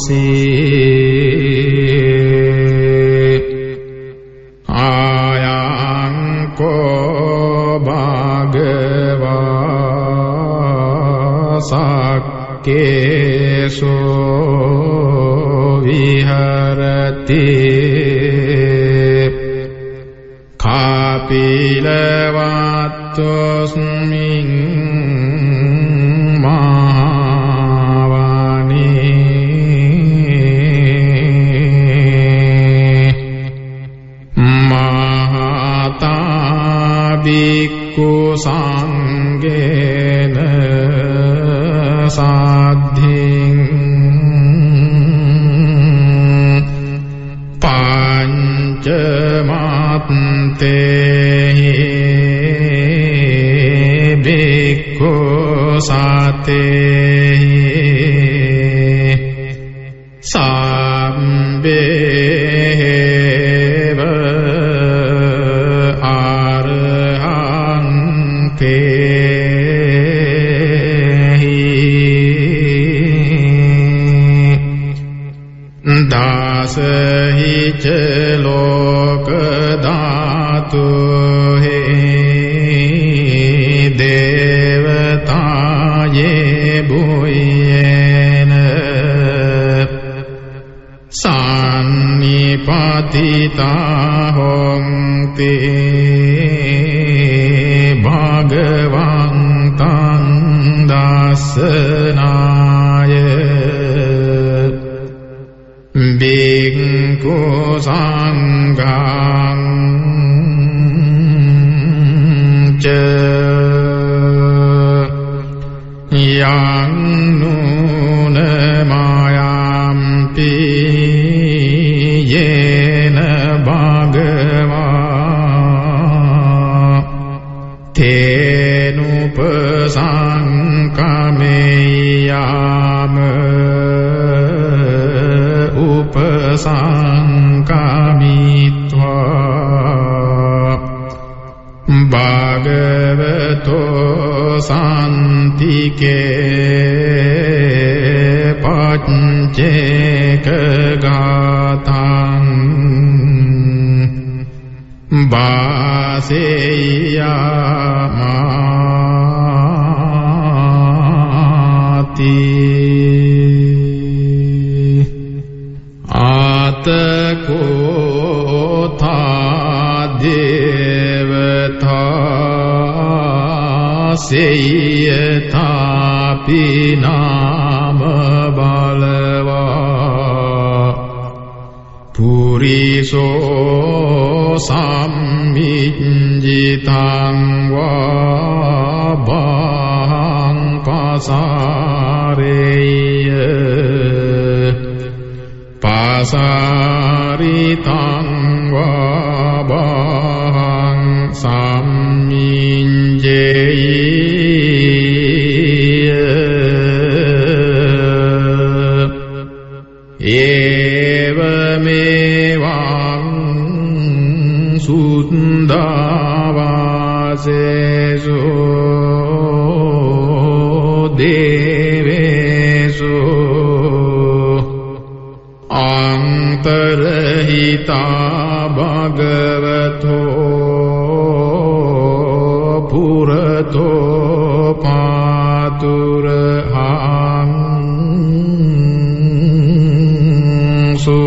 सी ආයං කෝ භගවා සක්කේසෝ විහරති කාපිලවත්තොස්මින් බික්ඛු සංඝේන සාද්ධින් පංචමත්තේ බික්ඛු සතේ සම්බේව दासहिच लोक दातु हे देवताये भूयेन सान्निपातिता होन्ति भगवन्तं दासनाय Bhikkhu Sanghang cha yang nuna mayampi yena bhagava tenupasankameyama उपसंकामित्वा भगवतो शान्तिके पञ्चेकगाथां भासेयामाति आतकोथा देवता सेयथापि नाम बलवा पुरिसो सम्मिञ्जितं वा भां पासारेय पासारितं वा भां सम्मिञ्जेय एवमेवां सुन्दावासेषु देवेषु अन्तर्हिता भगवतो पुरतो पातुर्हांसु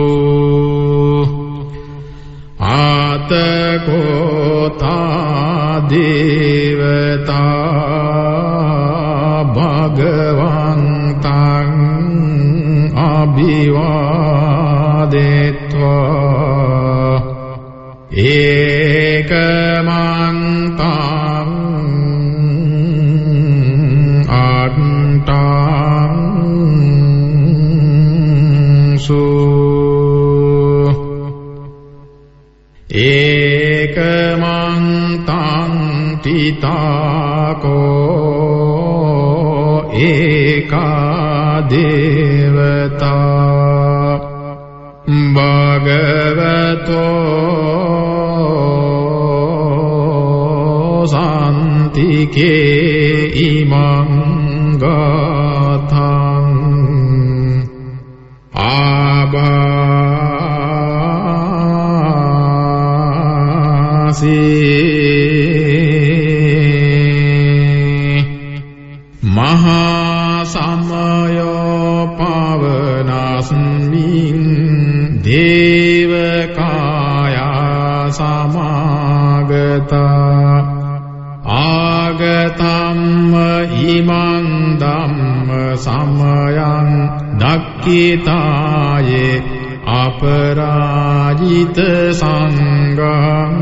आतकोता देवता भगवन्तं अभिवादेत्वा एकमन्तं अट्टांसु एकमन्तं तिताको एका देवता भगवतो शान्तिके इमं गाथां මහා සමයෝ පවනස්මින් දේවකායා සමාගතා ආගතම්ම ඉමං ධම්ම සමයං දක්ඛිතායේ අපරාජිත සංඝං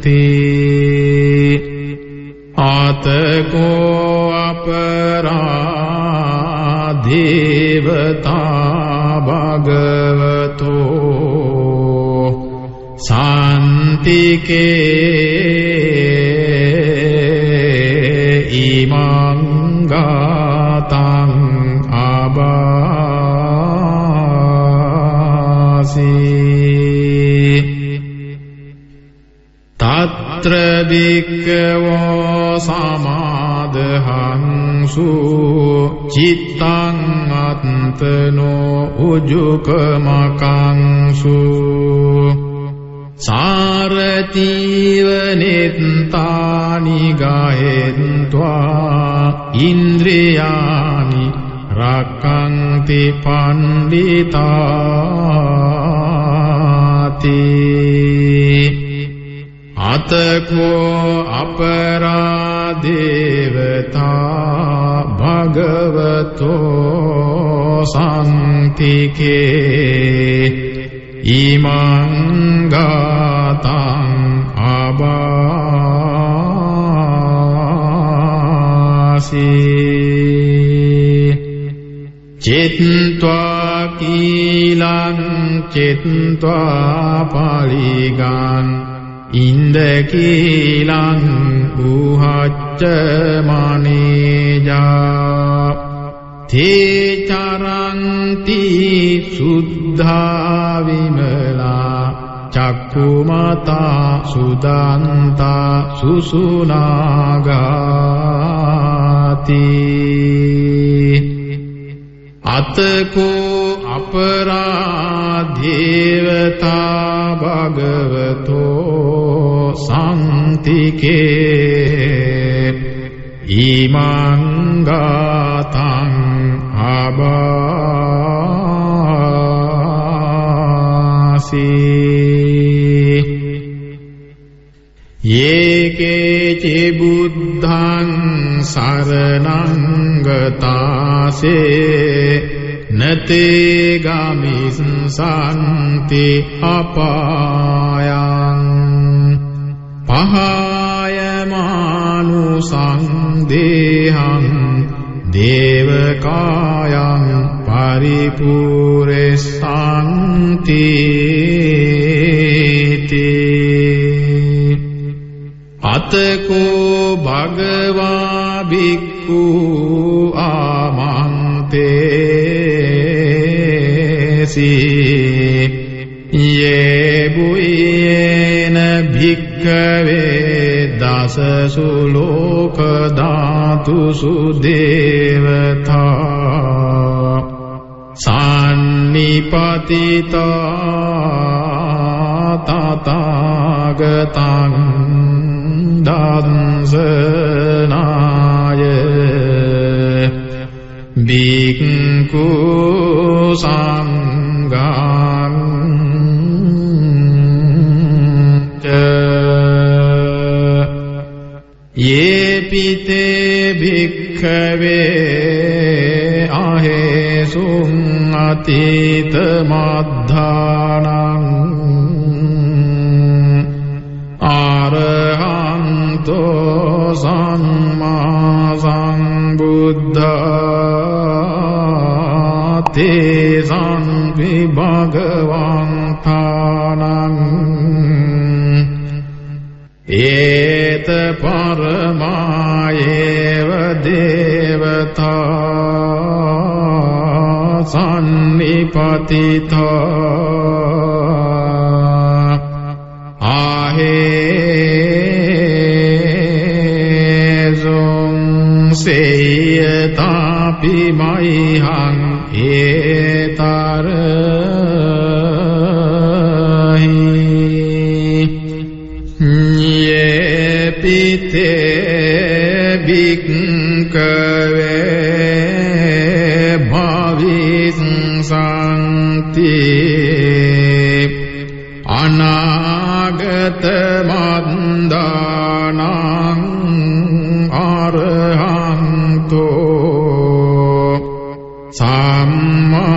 තේ ආතකෝ අපරාධේවතා භගවතෝ සාන්තිකේ ඉමං ගාතං ආබාසී තත්‍ර භික්ඛවෝ සමාදහංසු චිත්තං අත්තනෝ උජුකමකංසු සාරතීව නෙත්තානි ගහෙත්වා ඉන්ද්‍රියානි රක්ඛන්ති පණ්ඩිතාති අතකෝ අපරාදේවතා භගවතෝ සම්තිකේ ඉමං ගාතං ආබාසී චිත්වා කීලං චිත්වා පලිගං ඉන්දකීලං උහච්ච මනේජා තේ චරන්ති සුද්ධා විමලා චක්කුමතා සුදන්තා සුසුනාගාති අතකෝ අපරාධේවතා භගවතෝ සම්තිකේ ඉමං ගාතං ආබාසී යේකේ බුද්ධං සරණං ගතාසේ නතේ ගමිස්සන්ති අපායං පහයමානුසං දේහං දේවකායං පරිපූර්ණසන්ති අතකෝ භගවා භික්ඛු ආමන්තේසි යේ බුයේන භික්ඛවේ දසසු ලෝක ධාතුසු දේවතා සාන්නිපතිතා තථාගතං දන්සනාය භික්ඛු සංඝං යේපිතේ භික්ඛවේ අහේසුං අතීත මද්ධානං ආරහන්තෝ සම්මා සම්බුද්ධා තේසං විභගවන්තානං ඒත පරමායේව දේවතා සන්නිපතිතා ආහේසුං සේයතාපි මයිහං ඒතරහි santi anagata mandanang arahanto samma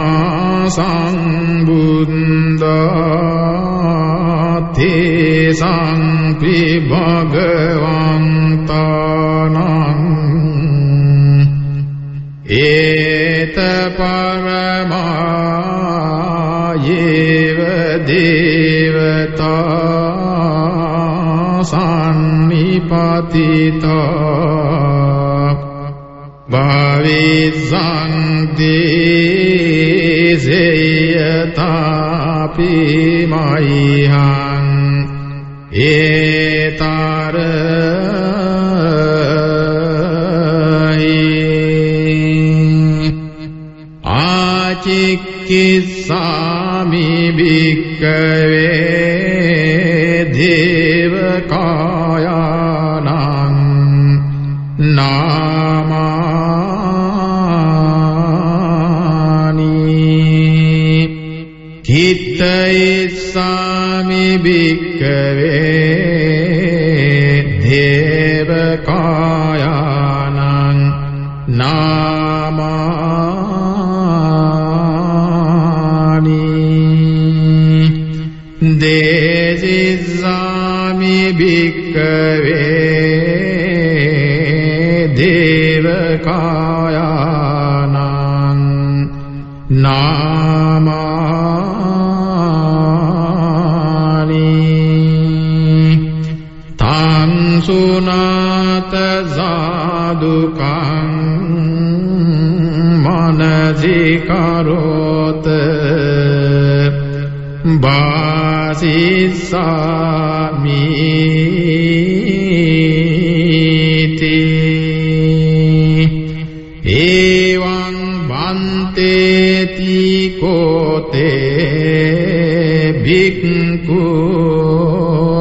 sambuddha te sampi bhagavantanang eta paramayeva devata sannipatita bhavisanti seyatapi mayhang Cikkissami bhikkave devakayanang namani Kittayissami bhikkave devakayanang Desissami bhikkave devakayanang namani Tang sunata sadukang manasikarota Basissamiti Evaṁ bhanteti kote bhikkhu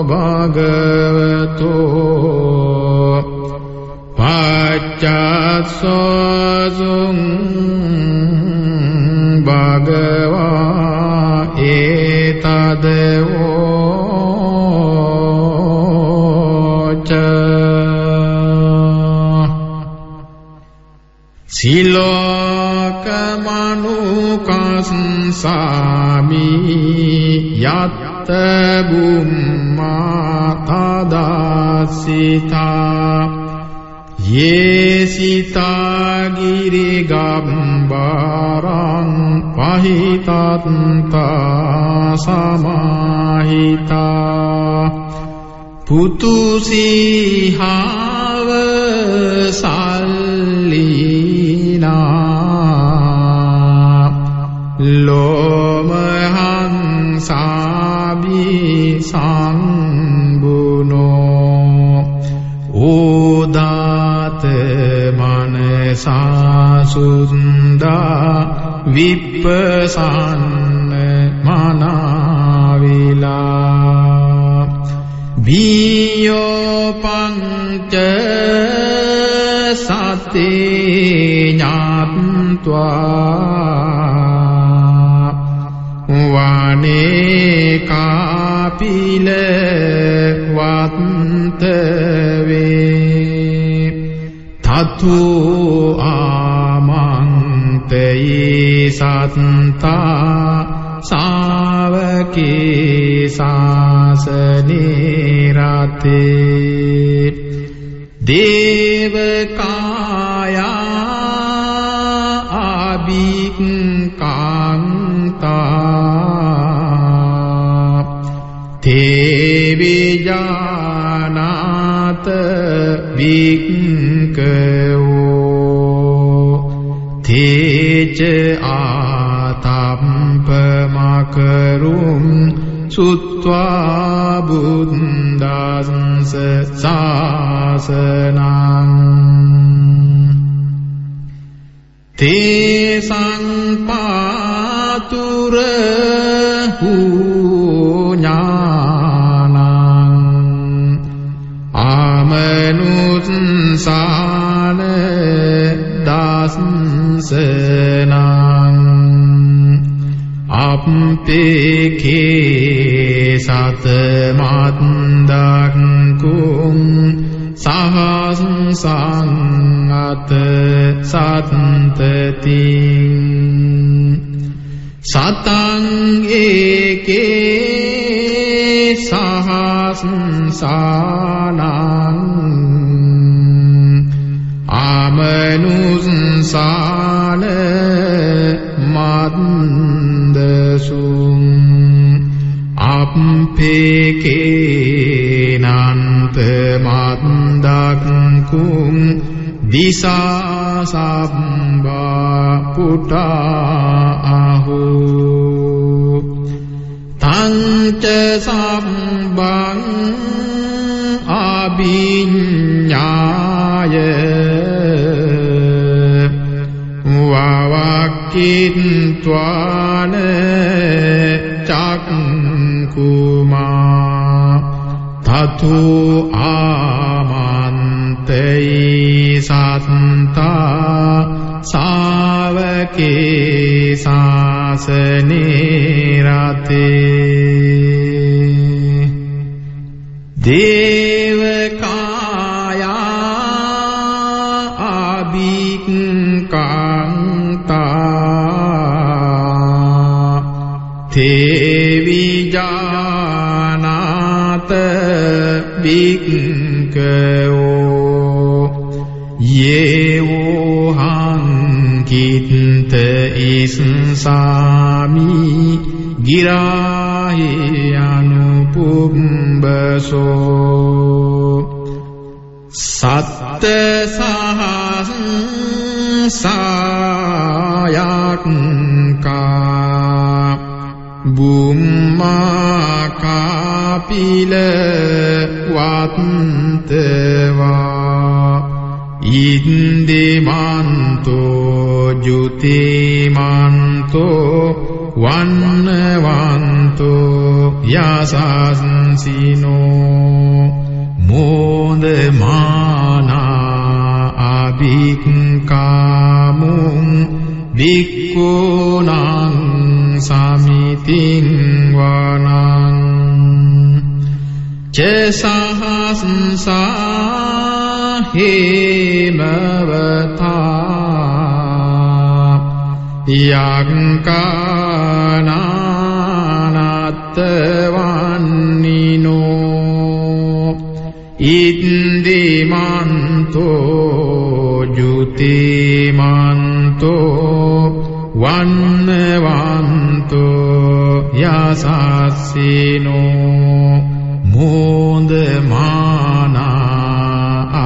bhagavato paccassasun bhagava etadavoca silokamanukassaami yatta bumma tadasita yesita girigambarang pahitatta samahita putusihava sallina lomahang sabi sambuno udate manasa sunda vippasanna manavila biyo panca sate nyatva vane kapila vattave thatu amantayi satta savake sasane rate devakaya abhikkanta te vijanata bhikkho teca atampamakarum sutva buddhassa sasanang te sangpatura hunyanang amanussana dasanang අප්පේකේ සතමත්දක්කුම් සහසං අත සත්තතින් සතං ඒකේ සහසංසානං ආමනුස්සාන මද්දසුං අප්පේකේ නන්ත මද්දක්කුම් දිසා සම්බා පුටා අහෝ තංච සම්බං අභිඤ්ඤාය වවක්ඛිත්වාන චක්කුමා තතු ආමන්තේ සත්තා සාවකේ සාසනේ රතේ දේවකායා අභික්ඛන්තා තේවිජානාත වික්ඛයෝ යේවෝ හංකිත්ත ඉස්සාමි ගිරාහි අනුපුම්බසෝ සත්ත සහසායක්කා බුම්මා කාපිල වත්තවා ඉන්දිමන්තෝ ජුතිමන්තෝ වන්නවන්තෝ යසස්සිනෝ මෝදමානා අභික්ඛාමුං වික්ඛුනං සමිතින් වනං ච සහස්සා හේමවතා යක්ඛානානත්තවන්නිනෝ ඉන්දිමන්තෝ ජුතිමන්තෝ වන්නවන්තෝ යසස්සිනෝ මෝදමානා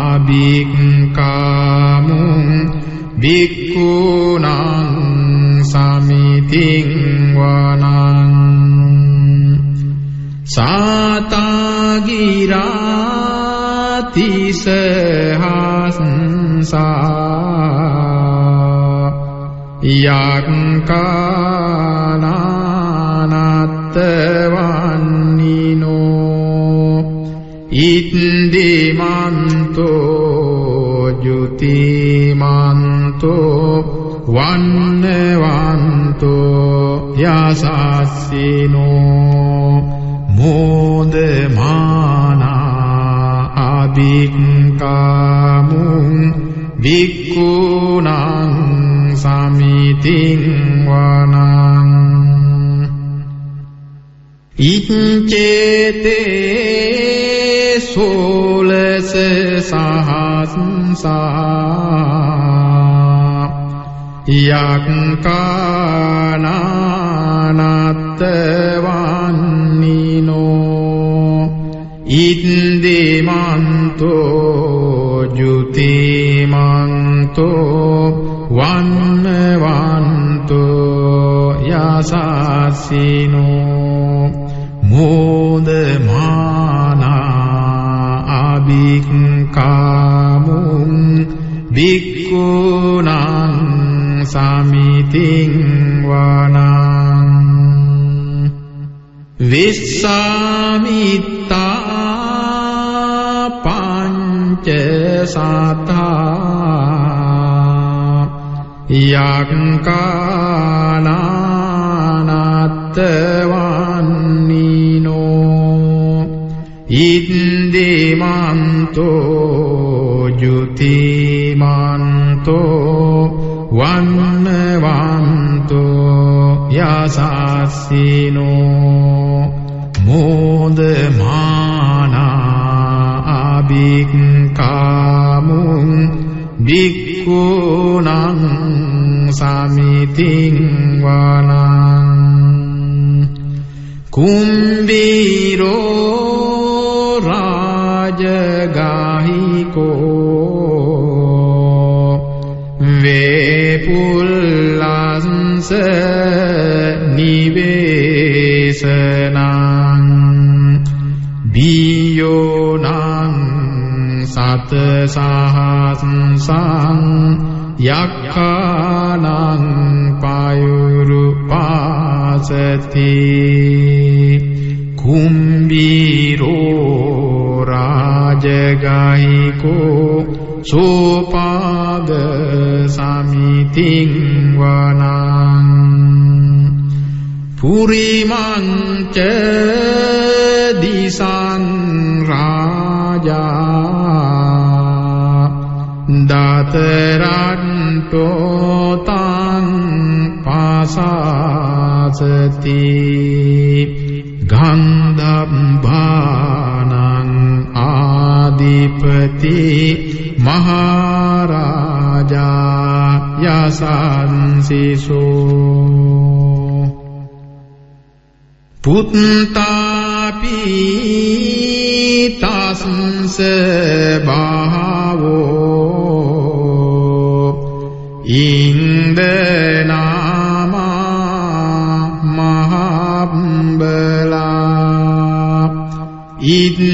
අභික්ඛාමුං වික්ඛුනං සමිතින් වනං සාතාගිරාතිසහංසා යක්ඛානානත්තවන්නිනෝ ඉන්දිමන්තෝ ජුතිමන්තෝ වන්නවන්තෝ යසස්සිනෝ මෝදමානා අභික්ඛාමුං වික්ඛුනං සමිතින් වනං ඉච්ඡේතේ සෝලස සහස්සා යක්ඛානානත්තවන්නිනෝ ඉන්දිමන්තෝ ජුතිමන්තෝ වන්නවන්තෝ යසස්සිනෝ මෝදමානා අභික්ඛාමුං වික්ඛුනං සමිතින් වනං විස්සාමිත්තා පංච සතා යක්ඛානානත්තවන්නිනෝ වන්නීනෝ ඉන්දිමන්තෝ ජුතිමන්තෝ වන්නවන්තෝ යසස්සිනෝ මෝදමානා අභික්ඛාමුං භික්ඛුනං සමිතින් වනං කුම්බීරෝ රාජගාහිකෝ වේපුල්ලංස නිවේසනං බියෝනං සත සහස්සං යක්ඛානං පයුරුපාසති කුම්බීරෝ රාජගාහිකෝ සෝපාද සමිතින් වනං පුරිමංච දිසං රාජා දාතරන්තෝ තං පාසාසති ගන්ධබ්බානං ආදිපති මහරජා යසන්සිසෝ පුත්තාපි තස්ස බහවෝ ඉන්දනාමා මහබ්බලා ඉන්දිමන්තෝ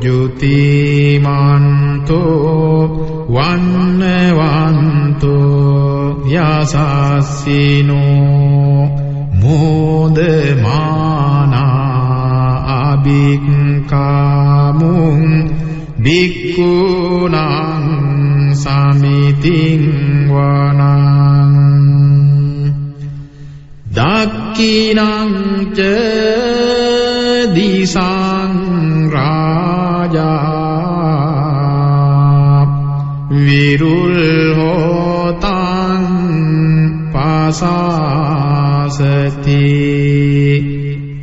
ජුතිමන්තෝ වන්නවන්තෝ යසස්සිනෝ මෝදමානා අභික්ඛාමුං භික්ඛුනං සමිතින් වනං දක්ඛිනං ච දිසං රාජා විරුල්හෝතං පාසාසති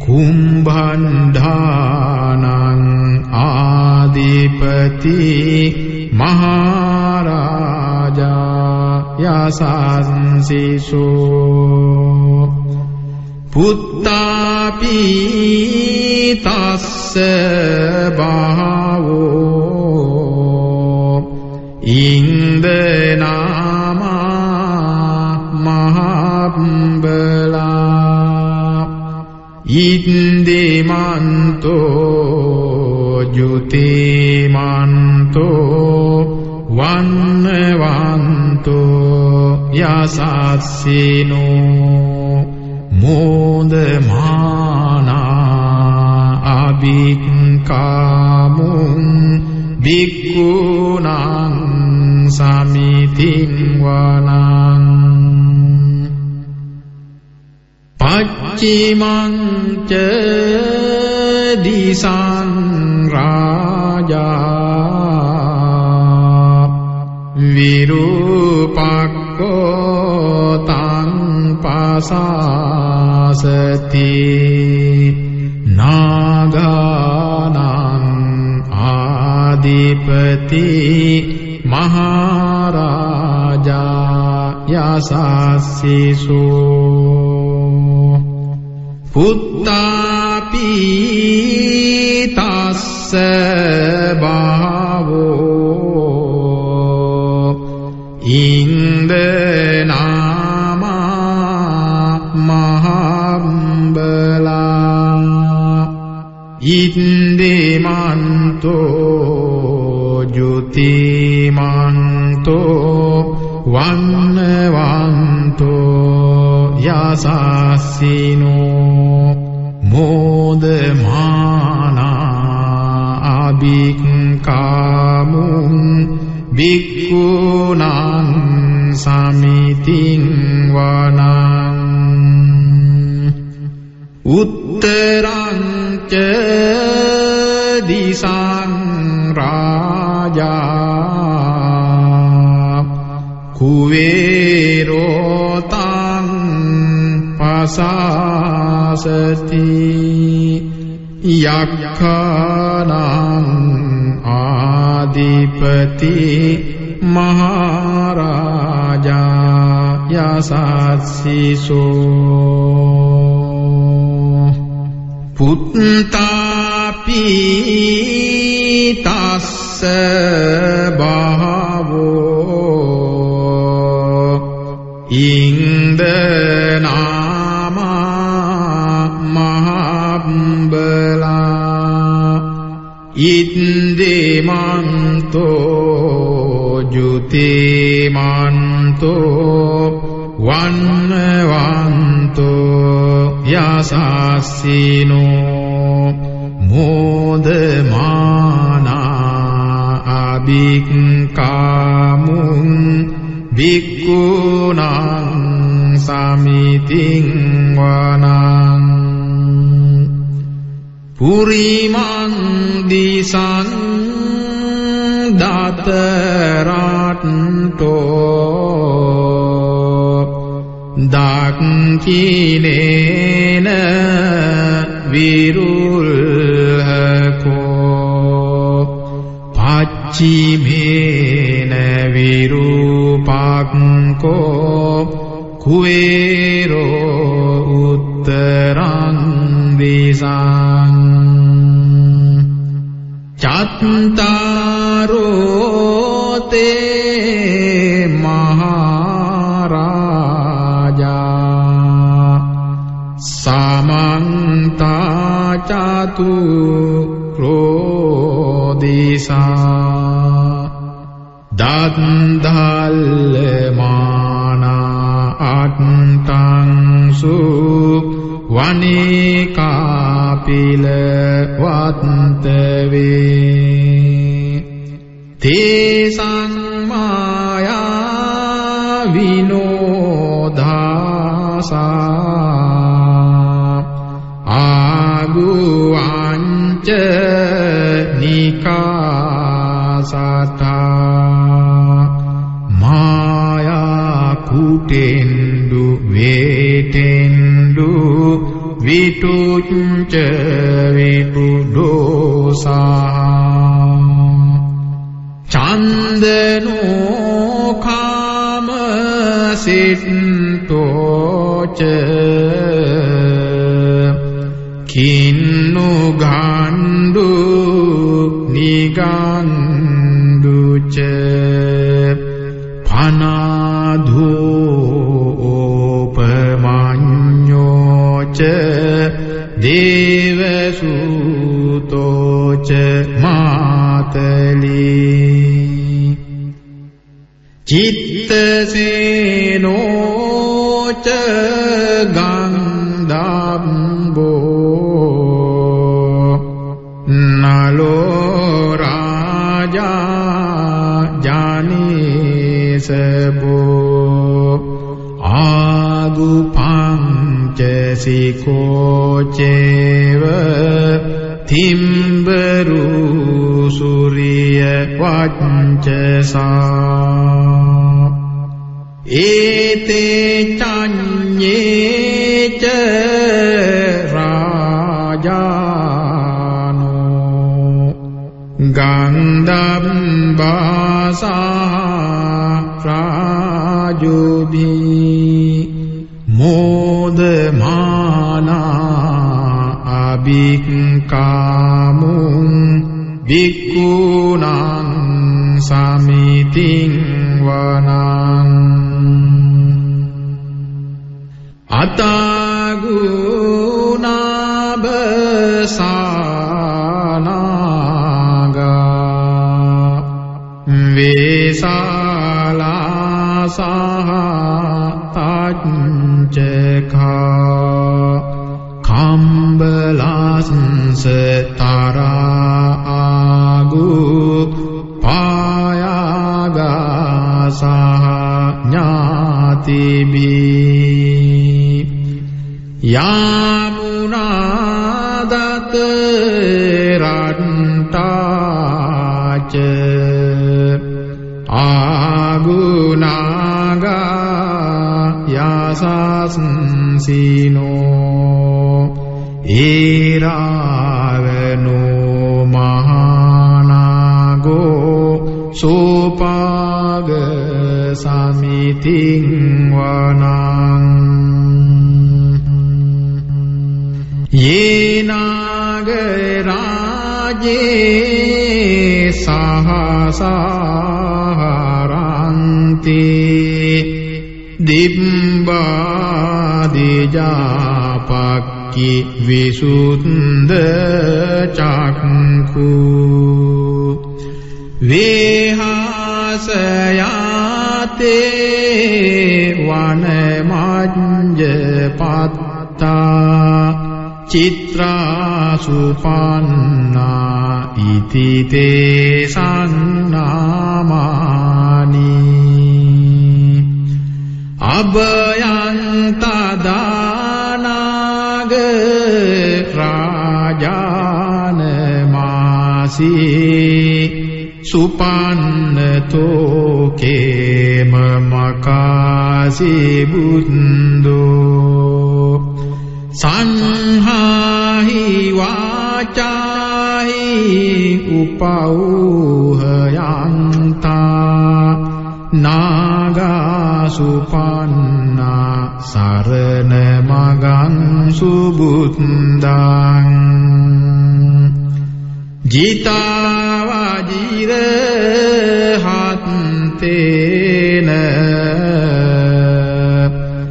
කුම්භණ්ඩානං ආදිපති මහරජා යසන්සිසෝ පුත්තාපි තස්ස බහවෝ ඉන්දනාමා මහබ්බලා ඉන්දිමන්තෝ ජුතිමන්තෝ වන්නවන්තෝ යසස්සිනෝ මෝදමානා අභික්ඛාමුං භික්ඛුනං සමිතින් වනං පච්චිමං ච දිසං රාජා විරූපක්ඛෝ තං පාසාසති නාගානං ආදිපති මහරජා යසස්සිසෝ පුත්තාපි තස්ස බහවෝ ඉන්දනාමා මහබ්බලා ඉන්දිමන්තෝ ජුතිමන්තෝ වන්නවන්තෝ යසස්සිනෝ මෝදමානා අභික්ඛාමුං භික්ඛුනං සමිතින් වනං उत्तरांच दिशां राजा कुवेरोतां पसासति यक्षाणां आदिपति महाराजा यशस्सिसो पुत्तापि तस्स बहवो इंद्रनामा महाबला इंद्रिमन्तो जुतिमन्तो वन्नवन्तो यशस्सिनो मोदमाना अभिक्कामुं भिक्खूनां समितिं वनां पुरीमां दिशां दातराट्टो दाक्षिणेन विरुल्हको पश्चिमेन विरूपाको कुवेरो उत्तरां दिशां चत्तारो ते महाराजा समन्ता चतुर्को दिशा दन्धल्यमाना अट्टांसु वनिकापिलवन्तवे तेषां माया विनोदासा आगुवाञ्च निकासता माया कुटेन्दु वेटेन्दु विटुञ्च विटुदोषा चन्दनो कामसिद्धो च किन्नु गाण्डु निगाण्डु च फनाधोपमान्यो च देवसूतो च मातली चित्तसेनो च गन्धर्वो नलो राजा जानीसबो आगुपञ्चसिको चैव थिम्बरु सूर्यवञ्चसा एते चान्ये च राजानो गन्धर्वासा राजुभिः मोदमाना अभिक्कामुं भिक्खूनां समितिं वनां अतागुणाभसानागा वेशालासाः ताञ्चखा खम्बलांसतारा आगु पायागासाः ज्ञातिभिः यामु අනුනාදත රට්ටාච ආගුණාගා යසස්සිනෝ ඒරාවනෝ මහානාගෝ සෝපාග සමිතින් වනං යේනාග රාජේ සහසහරන්ති දිබ්බාදිජාපක්කි විසුද්ධ චක්ඛු වේහාසයාතේ වනමඤ්ඤපත්තා චිත්‍රාසුපන්නා ඉති තේ සන්නාමානි අභයන්තදානාග රාජානමාසී සුපන්නතෝ කේම මකාසී බුද්දෝ සංහාහි වාචාහි උපෞහයන්තා නාගා සුපන්නා සරණ මගං සුබුද්දං ජීතාවජිර හත්තේන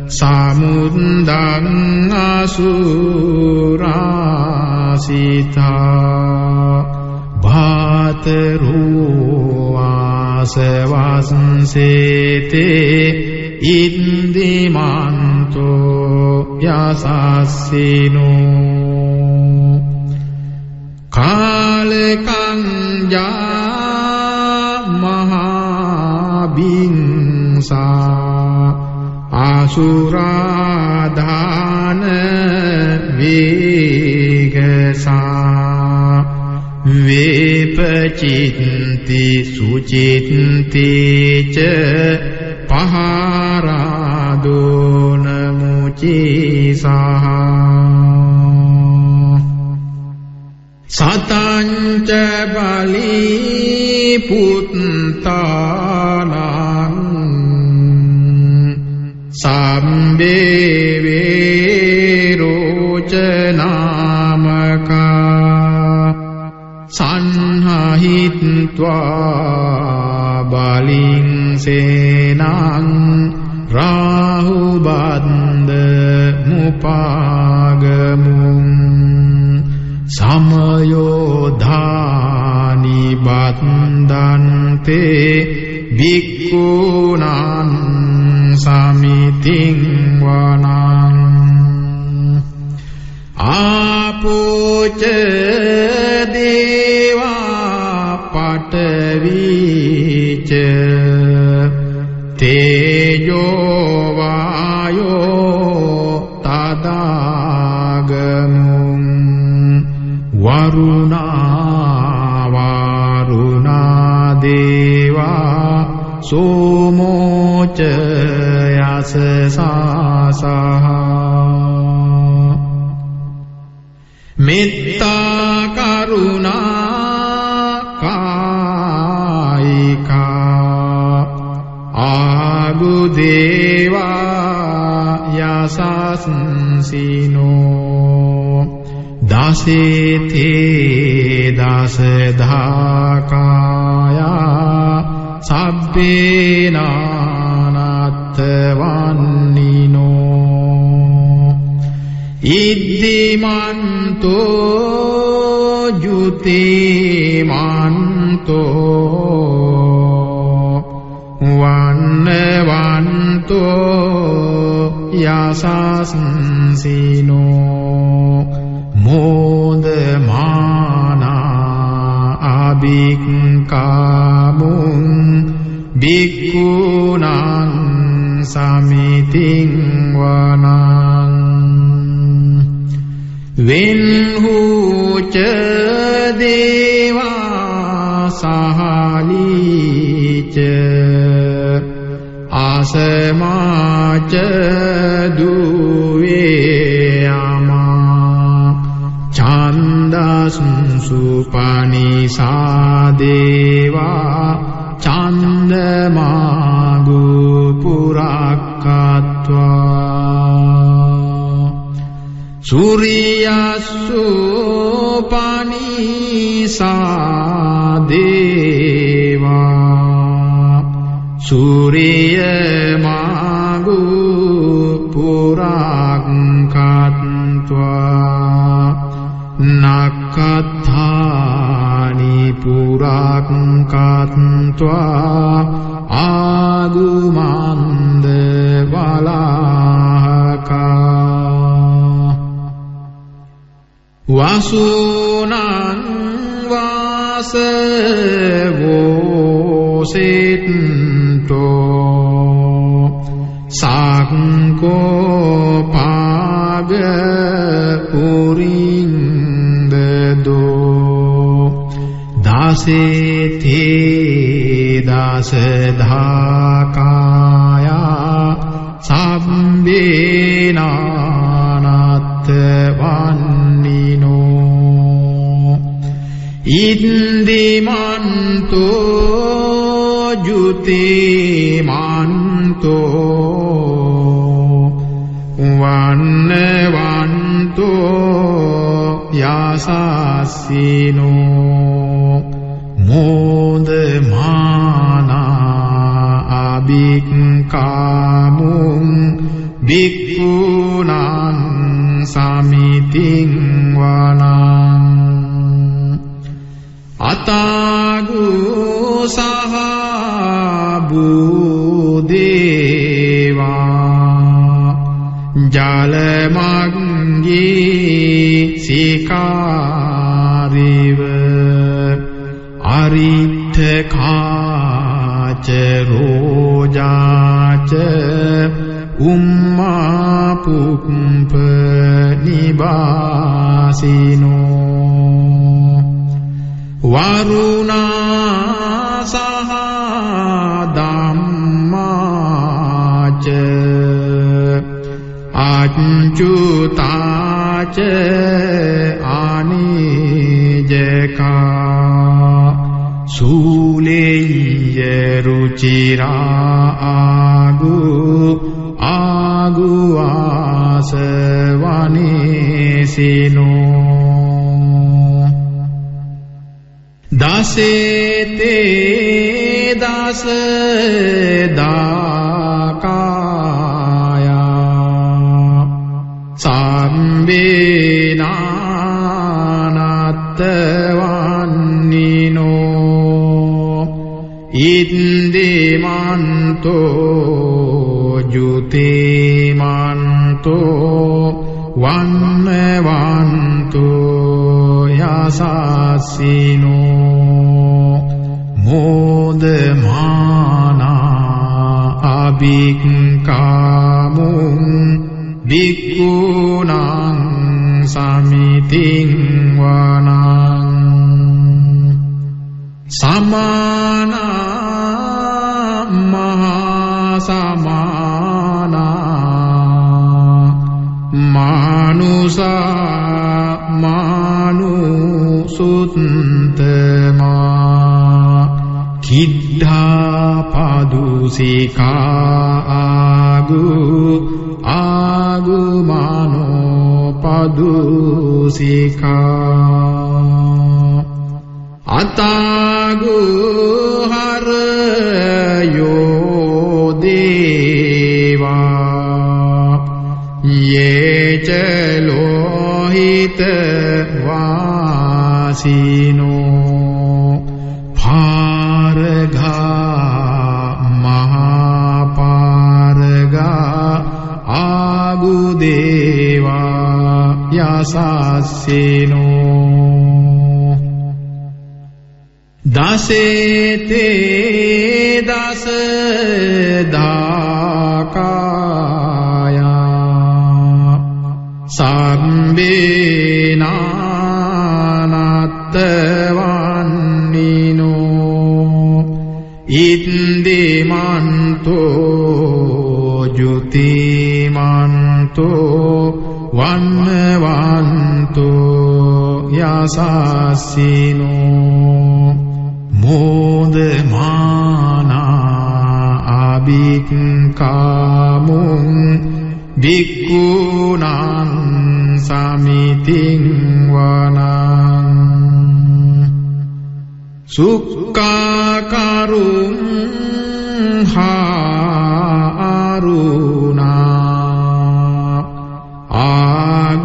සමුද්දං අසුරාසිතා භාතරෝ ආසවස්සේතේ ඉන්දිමන්තෝ යසස්සිනෝ කාලකං ජා මහාබින්සා ආසුරාධාන වේගසා වේපචිත්ති සුචිත්ති ච පහාරාදෝන මුචිසා සතංච බලී පුත්තානං සම්බේ වේරෝචනාමකා සංහහිත්වා බලින් සේනං රාහුබන්ද මුපාගමුං සමයෝධානි බන්දන්තේ භික්ඛූනං සමිතින් වනං ආපෝච දේවා පඨවිච තේජෝ වායෝ තදාගමුං වරුණා දේවා සෝමෝච යසසාසහ මෙත්තා කරුණා කායිකා ආගු දේවා යසස්සිනෝ දසේතේ දසධාකායා සබ්බේ නානත්තවන්නිනෝ ඉද්දිමන්තෝ ජුතිමන්තෝ වන්නවන්තෝ යසස්සිනෝ මෝදමානා අභික්ඛාමුං භික්ඛූනං සමිතින් වනං වෙන්හූච දේවා සහලීච ආසමාච දුවේ යමා ඡන්දසුපනිසා දේවා චන්දමාගු පුරක්කත්වා සූරියස්සු පනිසා දේවා සූරිය මාගු පුරක්කත්වා නක්කත්ථානි පුරක්කත්වා ආගුමන්ද වලාහකා වසුනං වාසවෝසෙට්ටෝ සාංකෝ පාග පුරින්දදෝ දාසේතේ දාසධාකායා සම්බේනානත්ත වන්නිනෝ ඉන්දිමන්තෝ ජුතිමන්තෝ වන්නවන්තෝ යසස්සිනෝ මෝදමානා අභික්කාමුං භික්ඛුනං සමිතින් වනං අතාගු සහ බුදේවා ජලමග්ගී සිකාරිව අරිත්ථකාච රෝජාච උම්මා පුප්ප නිවාසිනෝ වරුණා සහ ධම්මාච අච්චුතාච අනිජකා සූලේය රුචිරා ආගු ආසවනේසිනෝ දසේතේ දස දාකායා සම්බේනානත්ත වන්නිනෝ ඉන්දිමන්තෝ ජුතිමන්තෝ වන්නවන්තෝ යසස්සිනෝ මෝදමානා අභික්කාමුං භික්ඛුනං සමිතින් වනං සමානා මහා සමානා මානුසා මානුසුත්තමා කිද්ධා පදුසිකා ආගුමානෝ පදුසිකා අතාගු හරයෝ දේවා යේච ලෝහිත වාසිනෝ පාරගා මහාපාරගා ආගු දේවා යසස්සිනෝ දසේතේ දස දාකායා සම්බේ වන්නවන්තෝ යසස්සිනෝ මෝදමානා අභික්ඛාමුං භික්ඛුනං සමිතින් වනං සුක්ඛාකරුං හාරුණා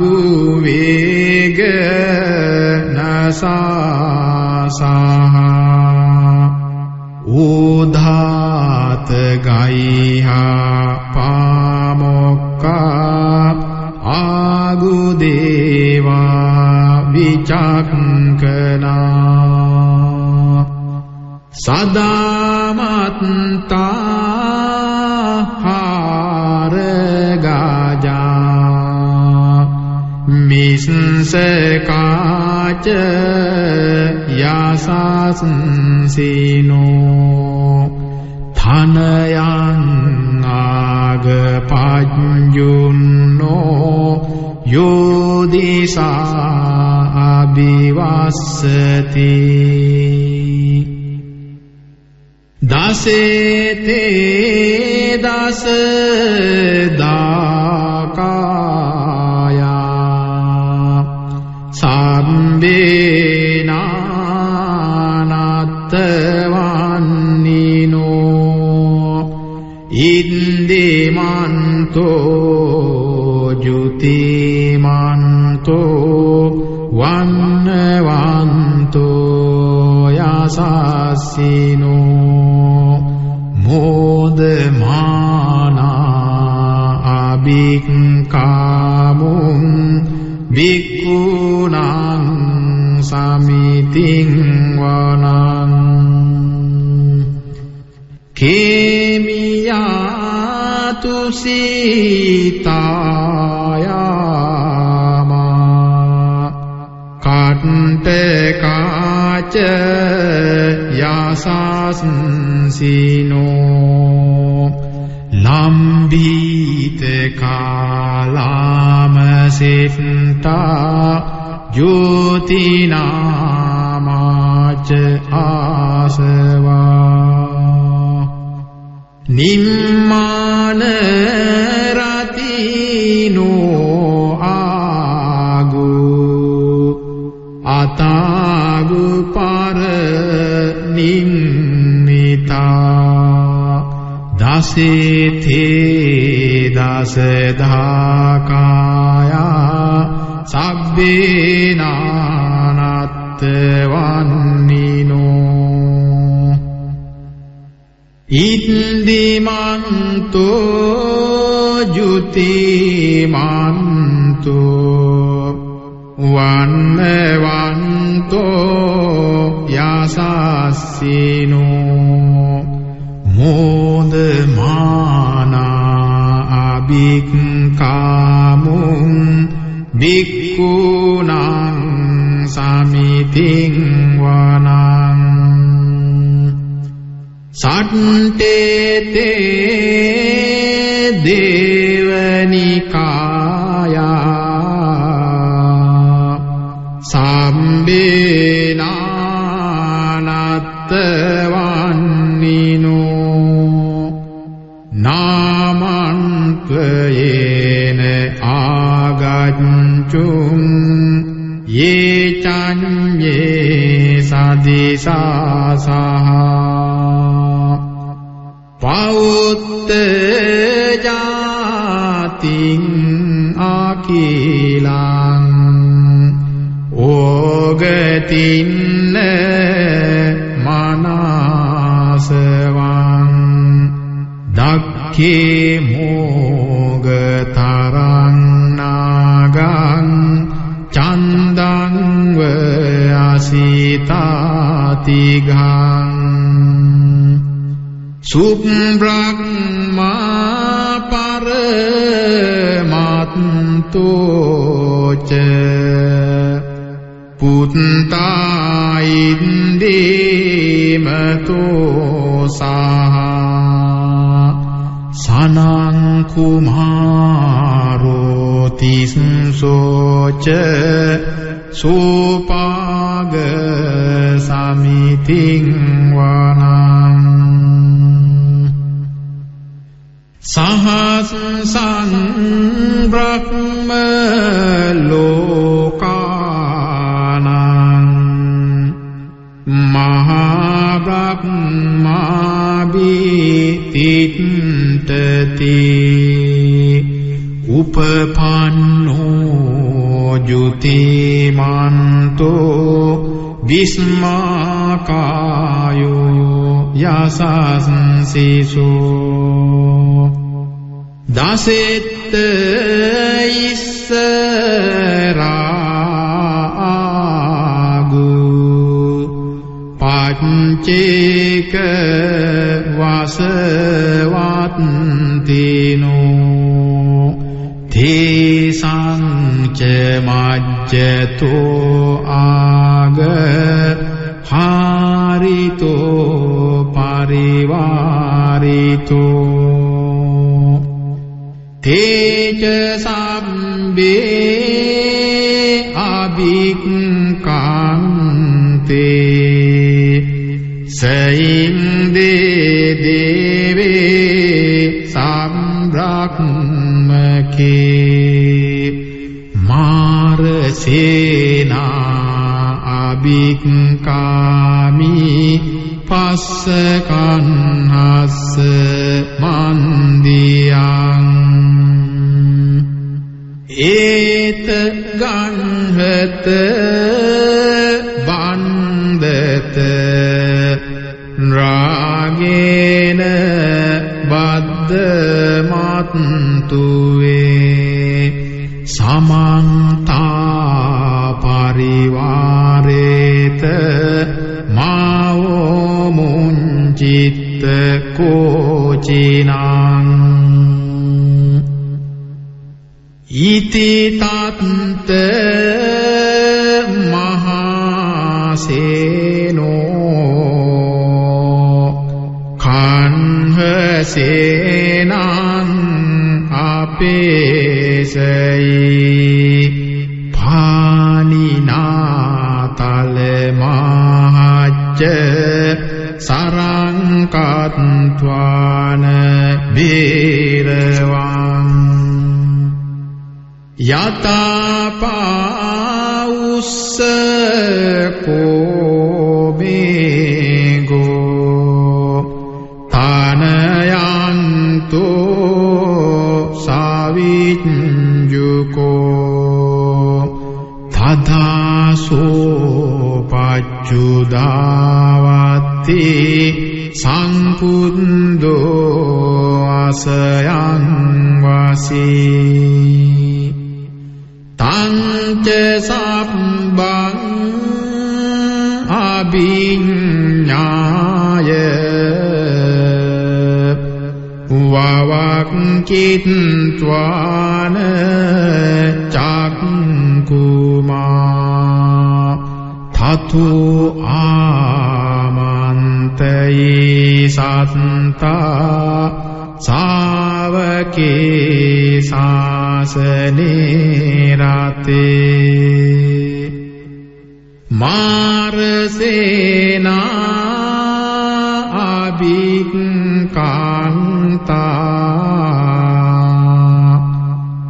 ආගුවේග නසාසහ උදාත ගයිහා පාමොක්කා ආගුදේවා විචක්කනා සදාමත්තා හාරගජා මිස්සකාච යසස්සිනෝ ධනයං ආගපඤ්ඤුන්නෝ යෝදිසා අභිවස්සති දසේතේ දස දාකායා සම්බේනානත්තවන්නිනෝ ඉන්දිමන්තෝ ජුතිමන්තෝ වන්නවන්තෝ යසස්සිනෝ මෝදමානා අභික්ඛාමුං භික්ඛුනං සමිතින් වනං කේමියාතු සීතායාමා කට්ඨකාච යසස්සිනෝ ලම්භීත කාලාමසිට්ඨා ජෝතිනාමාච ආසවා නිම්මාන රතිනෝ ආගු අතාගු පර නිම්මිතා දසේතේ දසදාකායා සබ්බේනානත්තවන්නිනෝ ඉන්දිමන්තෝ ජුතිමන්තෝ වන්නවන්තෝ යසස්සිනෝ මෝදමානා අභික්ඛාමුං භික්ඛුනං සමිතින් වනං සට්ඨේතේ දේවනිකායා සම්බේනානත්තවන්නිනෝ නාමන්ත්වයේන ආගච්ඡුං යේ චඤ්ඤේ සදිසාසහ පෞත්ත ජාතින් අකිලං ඕගතින්න මනසවං දක්ඛේ මෝගතරං නාගං චන්දං ව අසිතාතිඝං සුබ්‍රහ්මා පරමත්තෝච පුත්තායින්දේමතෝ සහ සනං කුමාරෝ තිස්සෝච සෝපාග සමිතින් වනං සහස්සං බ්‍රහ්ම ලෝකානං මහා බ්‍රහ්මාභිතිත්තති උපපන්නෝ ජුතිමන්තෝ විස්මාකායෝ යසස්සිසෝ දසෙත්ත ඉස්සරාගු පච්චේක වසවත්තිනෝ තේසං ච මජ්ජතෝ ආග හාරිතෝ පරිවාරිතෝ තේජ සම්බේ අභික්ඛන්තේ සයින්දේ දේවේ සම්බ්‍රාහ්මකේ මාරසේනා අභික්ඛාමි පස්සකන්හස්ස මන්දියං ඒත ගන්හත බන්දත රාගේන බද්ද මත්තුවේ සමන්තා පරිවාරේත මාවෝ මුංචිත්ත කෝචිනං ඉති තත්ත මහසේනෝ කන්හසේනං අපේසයි පානිනාතල මහච්ච සරංකත්වාන බේරවං යතාපාඋස්ස කෝමේගෝ තනයන්තෝ සවිඤ්ජුකෝ තදාසෝ පච්චුදාවත්ති සංකුද්දෝ අසයං වසී තංච සබ්බං අභිඤ්ඤාය වවක්ඛිත්වාන චක්කුමා තතු ආමන්තයි සත්තා සාවකේ සාසනේ රතේ මාරසේනා අභික්ඛන්තා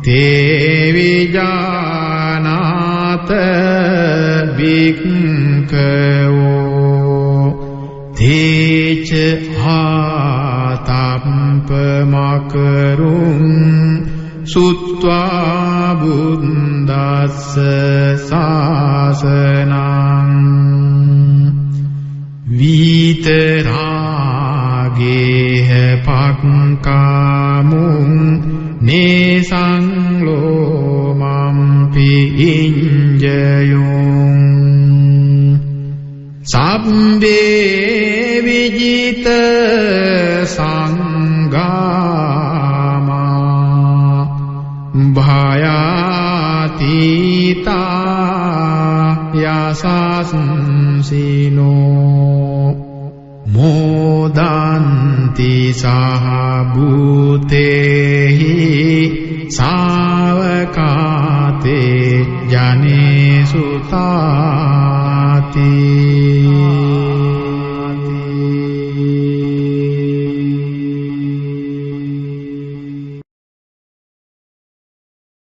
තේ විජානාත භික්ඛවෝ තේච ආතප්පමකරුං සුත්වා බුද්දස්ස සාසනං විතරාගේහ පක්කාමුං නේසං ලෝමම්පි ඉඤ්ජයුං සබ්බේ විජිත සංගාමා භයාතිතා යසස්සිනෝ මෝදන්ත සන්ති සහ භූතේහි සාවකාතේ ජනේසු තාති